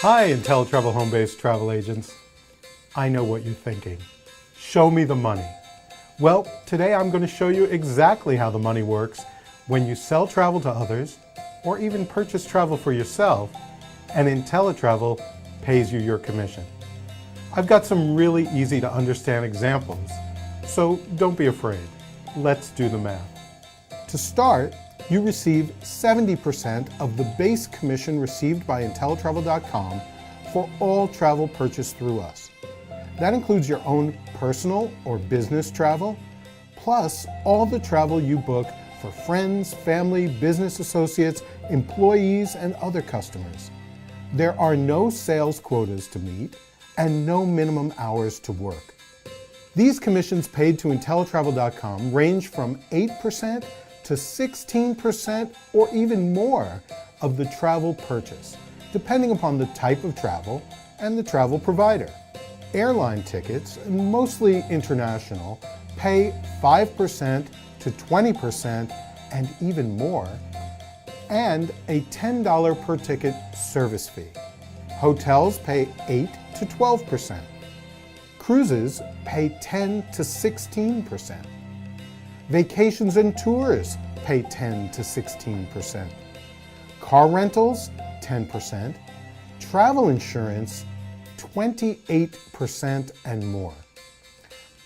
Hi, Inteletravel home-based travel agents. I know what you're thinking. Show me the money. Well, today I'm going to show you exactly how the money works when you sell travel to others or even purchase travel for yourself and Inteletravel pays you your commission. I've got some really easy to understand examples, so don't be afraid. Let's do the math. To start, you receive 70% of the base commission received by Inteletravel.com for all travel purchased through us. That includes your own personal or business travel, plus all the travel you book for friends, family, business associates, employees, and other customers. There are no sales quotas to meet and no minimum hours to work. These commissions paid to Inteletravel.com range from 8% to 16% or even more of the travel purchase, depending upon the type of travel and the travel provider. Airline tickets, mostly international, pay 5% to 20% and even more, and a $10 per ticket service fee. Hotels pay 8 to 12%. Cruises pay 10 to 16%. Vacations and tours pay 10 to 16%. Car rentals, 10%. Travel insurance, 28% and more.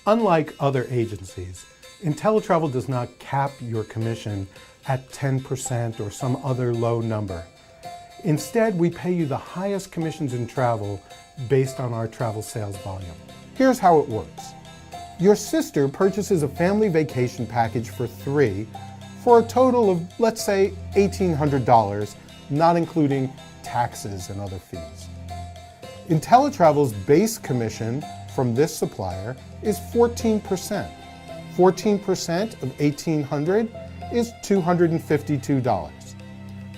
Unlike other agencies, Inteletravel does not cap your commission at 10% or some other low number. Instead, we pay you the highest commissions in travel based on our travel sales volume. Here's how it works. Your sister purchases a family vacation package for 3 for a total of, let's say, $1,800, not including taxes and other fees. Inteletravel's base commission from this supplier is 14%. 14% of $1,800 is $252.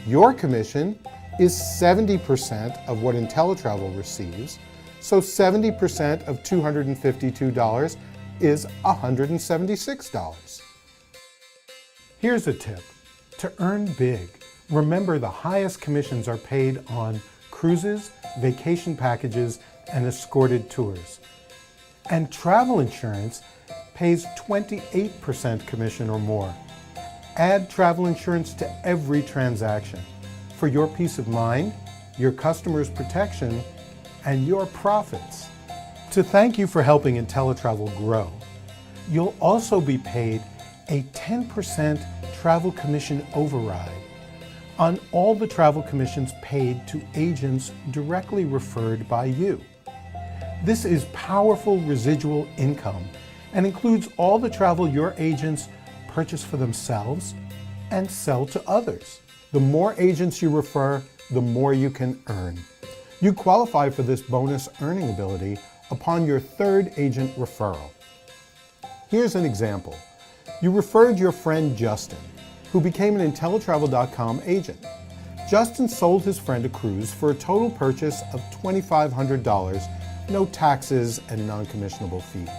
Your commission is 70% of what Inteletravel receives, so 70% of $252 is $176. Here's a tip. To earn big, remember the highest commissions are paid on cruises, vacation packages, and escorted tours. And travel insurance pays 28% commission or more. Add travel insurance to every transaction for your peace of mind, your customers' protection, and your profits. To thank you for helping Inteletravel grow, you'll also be paid a 10% travel commission override on all the travel commissions paid to agents directly referred by you. This is powerful residual income and includes all the travel your agents purchase for themselves and sell to others. The more agents you refer, the more you can earn. You qualify for this bonus earning ability upon your third agent referral. Here's an example. You referred your friend Justin, who became an Inteletravel.com agent. Justin sold his friend a cruise for a total purchase of $2,500, no taxes and non-commissionable fees.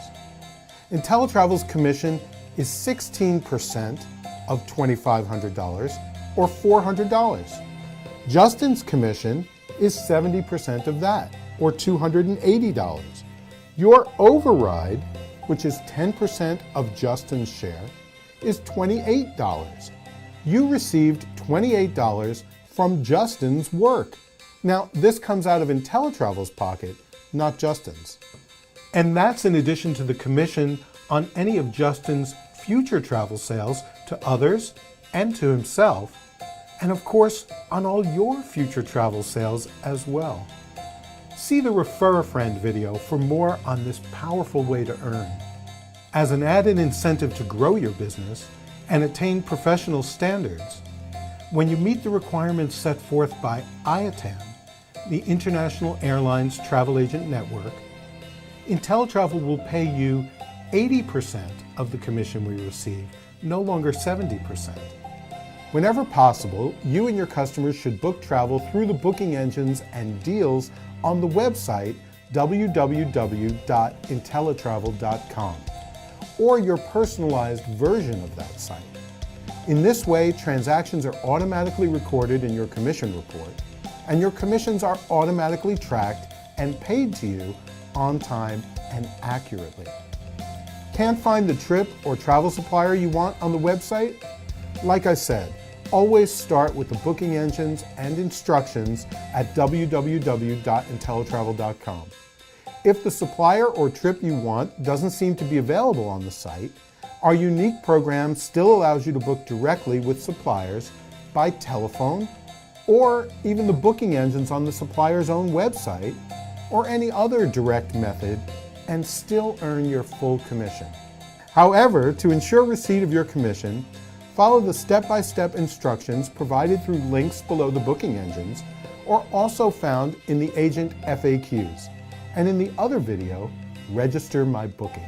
Inteletravel's commission is 16% of $2,500, or $400. Justin's commission is 70% of that, or $280. Your override, which is 10% of Justin's share, is $28. You received $28 from Justin's work. Now, this comes out of Inteletravel's pocket, not Justin's. And that's in addition to the commission on any of Justin's future travel sales to others and to himself, and of course, on all your future travel sales as well. See the Refer a Friend video for more on this powerful way to earn. As an added incentive to grow your business and attain professional standards, when you meet the requirements set forth by IATAM, the International Airlines Travel Agent Network, Inteletravel will pay you 80% of the commission we receive, no longer 70%. Whenever possible, you and your customers should book travel through the booking engines and deals on the website www.inteletravel.com or your personalized version of that site. In this way, transactions are automatically recorded in your commission report, and your commissions are automatically tracked and paid to you on time and accurately. Can't find the trip or travel supplier you want on the website? Like I said, always start with the booking engines and instructions at www.inteletravel.com. If the supplier or trip you want doesn't seem to be available on the site, our unique program still allows you to book directly with suppliers by telephone, or even the booking engines on the supplier's own website, or any other direct method, and still earn your full commission. However, to ensure receipt of your commission, follow the step-by-step instructions provided through links below the booking engines, or also found in the agent FAQs, and in the other video, Register My Bookings.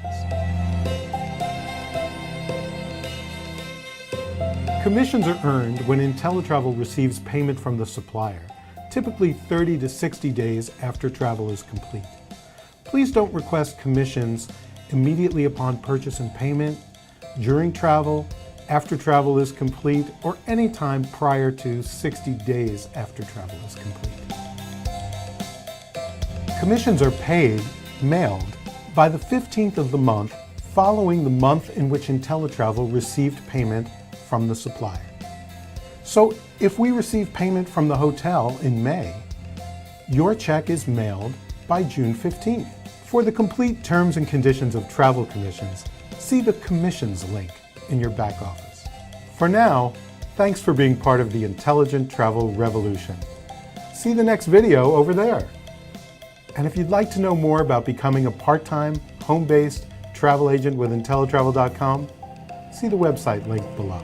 Commissions are earned when Inteletravel receives payment from the supplier, typically 30 to 60 days after travel is complete. Please don't request commissions immediately upon purchase and payment, during travel, after travel is complete, or any time prior to 60 days after travel is complete. Commissions are paid, mailed, by the 15th of the month following the month in which Inteletravel received payment from the supplier. So if we receive payment from the hotel in May, your check is mailed by June 15th. For the complete terms and conditions of travel commissions, see the commissions link in your back office. For now, thanks for being part of the intelligent travel revolution. See the next video over there. And if you'd like to know more about becoming a part-time, home-based travel agent with Inteletravel.com, see the website link below.